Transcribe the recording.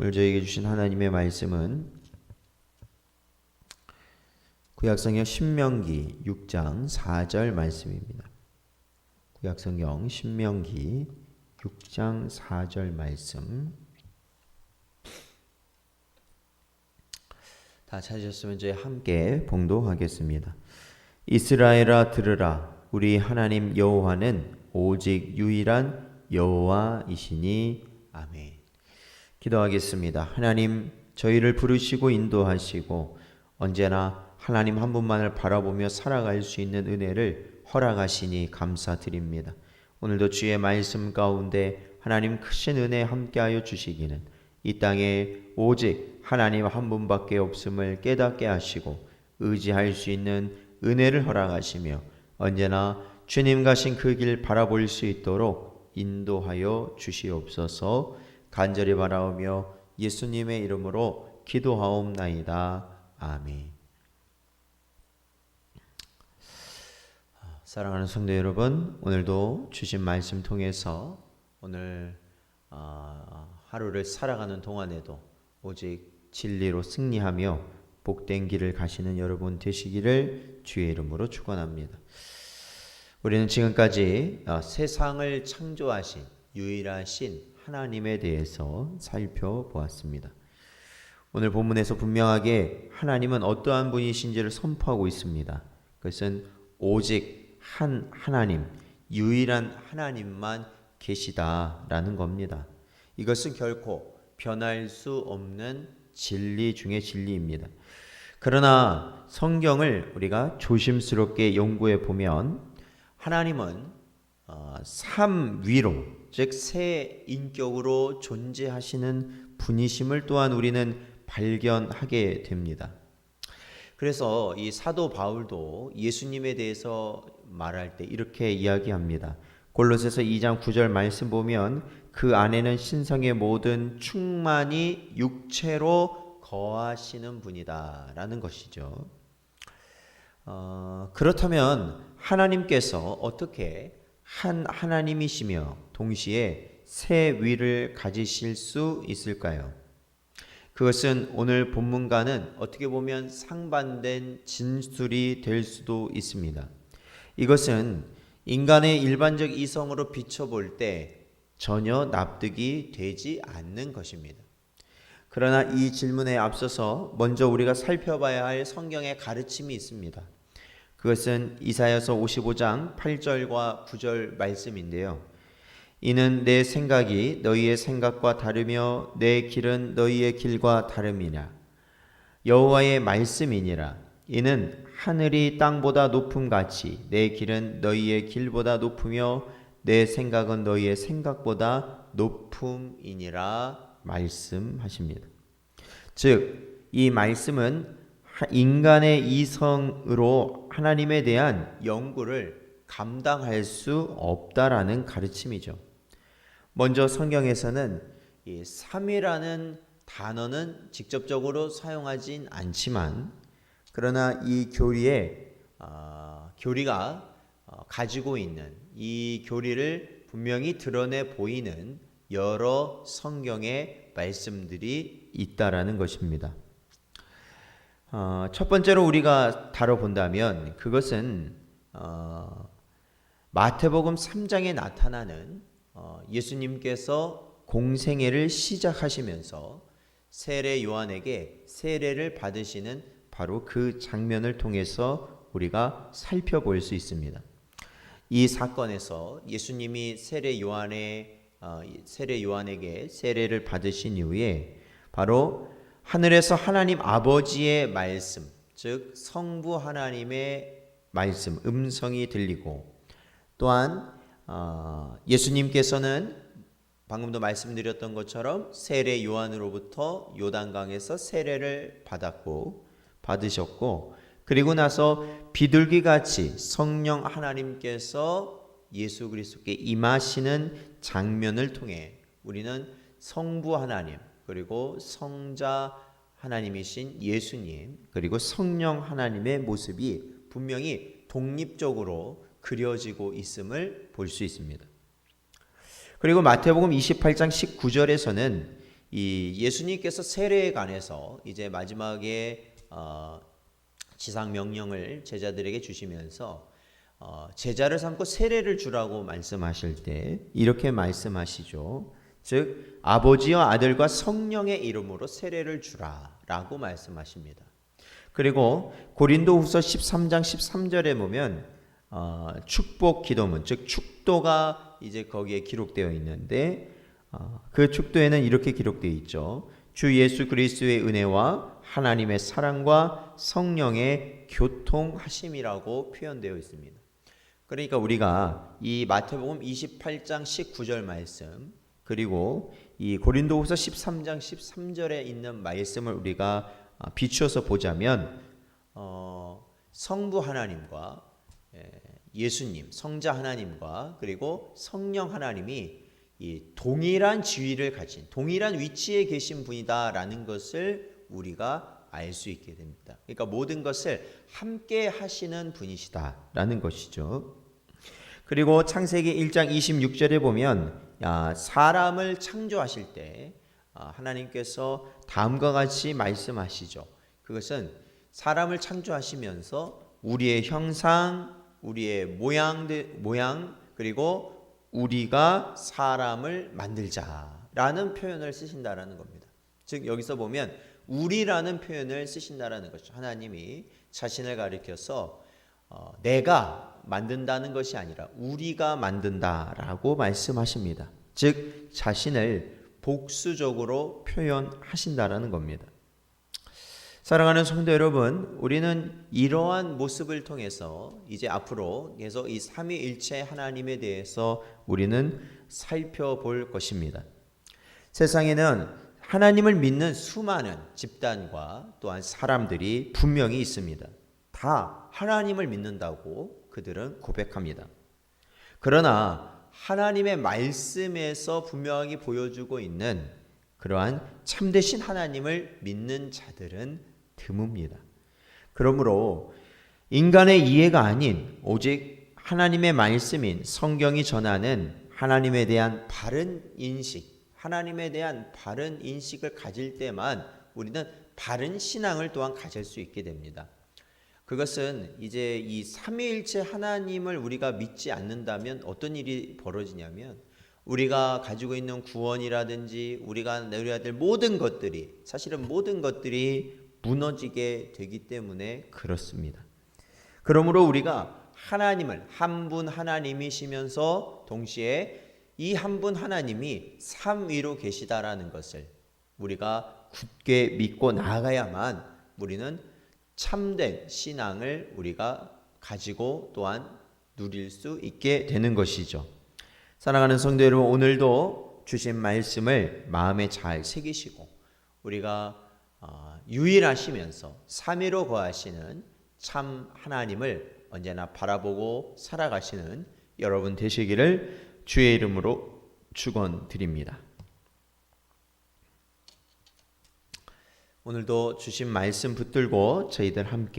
오늘 저에게 주신 하나님의 말씀은 구약성경 신명기 6장 4절 말씀입니다. 구약성경 신명기 6장 4절 말씀. 다 찾으셨으면 저희 함께 봉독하겠습니다. 이스라엘아 들으라. 우리 하나님 여호와는 오직 유일한 여호와이시니. 아멘. 기도하겠습니다. 하나님, 저희를 부르시고 인도하시고 언제나 하나님 한 분만을 바라보며 살아갈 수 있는 은혜를 허락하시니 감사드립니다. 오늘도 주의 말씀 가운데 하나님 크신 은혜 함께하여 주시기는 이 땅에 오직 하나님 한 분밖에 없음을 깨닫게 하시고 의지할 수 있는 은혜를 허락하시며 언제나 주님 가신 그 길 바라볼 수 있도록 인도하여 주시옵소서. 간절히 바라오며 예수님의 이름으로 기도하옵나이다. 아멘. 사랑하는 성도 여러분, 오늘도 주신 말씀 통해서 오늘 하루를 살아가는 동안에도 오직 진리로 승리하며 복된 길을 가시는 여러분 되시기를 주의 이름으로 축원합니다. 우리는 지금까지 세상을 창조하신 유일하신 하나님에 대해서 살펴보았습니다. 오늘 본문에서 분명하게 하나님은 어떠한 분이신지를 선포하고 있습니다. 그것은 오직 한 하나님, 유일한 하나님만 계시다라는 겁니다. 이것은 결코 변할 수 없는 진리 중의 진리입니다. 그러나 성경을 우리가 조심스럽게 연구해 보면 하나님은 삼위로, 즉 세 인격으로 존재하시는 분이심을 또한 우리는 발견하게 됩니다. 그래서 이 사도 바울도 예수님에 대해서 말할 때 이렇게 이야기합니다. 골로새서 2장 9절 말씀 보면 그 안에는 신성의 모든 충만이 육체로 거하시는 분이다 라는 것이죠. 그렇다면 하나님께서 어떻게 한 하나님이시며 동시에 세 위를 가지실 수 있을까요? 그것은 오늘 본문과는 어떻게 보면 상반된 진술이 될 수도 있습니다. 이것은 인간의 일반적 이성으로 비춰볼 때 전혀 납득이 되지 않는 것입니다. 그러나 이 질문에 앞서서 먼저 우리가 살펴봐야 할 성경의 가르침이 있습니다. 그것은 이사야서 55장 8절과 9절 말씀인데요. 이는 내 생각이 너희의 생각과 다르며 내 길은 너희의 길과 다름이냐. 여호와의 말씀이니라. 이는 하늘이 땅보다 높음같이 내 길은 너희의 길보다 높으며 내 생각은 너희의 생각보다 높음이니라 말씀하십니다. 즉, 이 말씀은 인간의 이성으로 하나님에 대한 연구를 감당할 수 없다라는 가르침이죠. 먼저 성경에서는 이 삼위라는 단어는 직접적으로 사용하진 않지만 그러나 이 교리가 가지고 있는 이 교리를 분명히 드러내 보이는 여러 성경의 말씀들이 있다라는 것입니다. 첫 번째로 우리가 다뤄본다면 그것은 마태복음 3장에 나타나는 예수님께서 공생애를 시작하시면서 세례 요한에게 세례를 받으시는 바로 그 장면을 통해서 우리가 살펴볼 수 있습니다. 이 사건에서 예수님이 세례 요한에게 세례를 받으신 이후에 바로 하늘에서 하나님 아버지의 말씀, 즉 성부 하나님의 말씀, 음성이 들리고 또한 예수님께서는 방금도 말씀드렸던 것처럼 세례 요한으로부터 요단강에서 세례를 받으셨고 그리고 나서 비둘기같이 성령 하나님께서 예수 그리스도께 임하시는 장면을 통해 우리는 성부 하나님 그리고 성자 하나님이신 예수님 그리고 성령 하나님의 모습이 분명히 독립적으로 그려지고 있음을 볼 수 있습니다. 그리고 마태복음 28장 19절에서는 이 예수님께서 세례에 관해서 이제 마지막에 지상 명령을 제자들에게 주시면서 제자를 삼고 세례를 주라고 말씀하실 때 이렇게 말씀하시죠. 즉 아버지와 아들과 성령의 이름으로 세례를 주라라고 말씀하십니다. 그리고 고린도후서 13장 13절에 보면 축복 기도문, 즉 축도가 이제 거기에 기록되어 있는데 그 축도에는 이렇게 기록되어 있죠. 주 예수 그리스도의 은혜와 하나님의 사랑과 성령의 교통하심이라고 표현되어 있습니다. 그러니까 우리가 이 마태복음 28장 19절 말씀 그리고 이 고린도후서 13장 13절에 있는 말씀을 우리가 비추어서 보자면 성부 하나님과 예수님, 성자 하나님과 그리고 성령 하나님이 이 동일한 지위를 가진 동일한 위치에 계신 분이다라는 것을 우리가 알 수 있게 됩니다. 그러니까 모든 것을 함께 하시는 분이시다라는 것이죠. 그리고 창세기 1장 26절에 보면 사람을 창조하실 때 하나님께서 다음과 같이 말씀하시죠. 그것은 사람을 창조하시면서 우리의 형상, 우리의 모양 그리고 우리가 사람을 만들자라는 표현을 쓰신다라는 겁니다. 즉 여기서 보면 우리라는 표현을 쓰신다라는 것이죠. 하나님이 자신을 가리켜서 내가 만든다는 것이 아니라 우리가 만든다라고 말씀하십니다. 즉 자신을 복수적으로 표현하신다라는 겁니다. 사랑하는 성도 여러분, 우리는 이러한 모습을 통해서 이제 앞으로 계속 이 삼위일체 하나님에 대해서 우리는 살펴볼 것입니다. 세상에는 하나님을 믿는 수많은 집단과 또한 사람들이 분명히 있습니다. 다 하나님을 믿는다고 그들은 고백합니다. 그러나 하나님의 말씀에서 분명하게 보여주고 있는 그러한 참되신 하나님을 믿는 자들은 드뭅니다. 그러므로 인간의 이해가 아닌 오직 하나님의 말씀인 성경이 전하는 하나님에 대한 바른 인식, 하나님에 대한 바른 인식을 가질 때만 우리는 바른 신앙을 또한 가질 수 있게 됩니다. 그것은 이제 이 삼위일체 하나님을 우리가 믿지 않는다면 어떤 일이 벌어지냐면 우리가 가지고 있는 구원이라든지 우리가 누려야 될 모든 것들이 사실은 모든 것들이 무너지게 되기 때문에 그렇습니다. 그러므로 우리가 하나님을 한 분 하나님이시면서 동시에 이 한 분 하나님이 삼위로 계시다라는 것을 우리가 굳게 믿고 나아가야만 우리는 참된 신앙을 우리가 가지고 또한 누릴 수 있게 되는 것이죠. 사랑하는 성도 여러분, 오늘도 주신 말씀을 마음에 잘 새기시고 우리가 유일하시면서 삼위로 거하시는 참 하나님을 언제나 바라보고 살아가시는 여러분 되시기를 주의 이름으로 축원드립니다. 오늘도 주신 말씀 붙들고 저희들 함께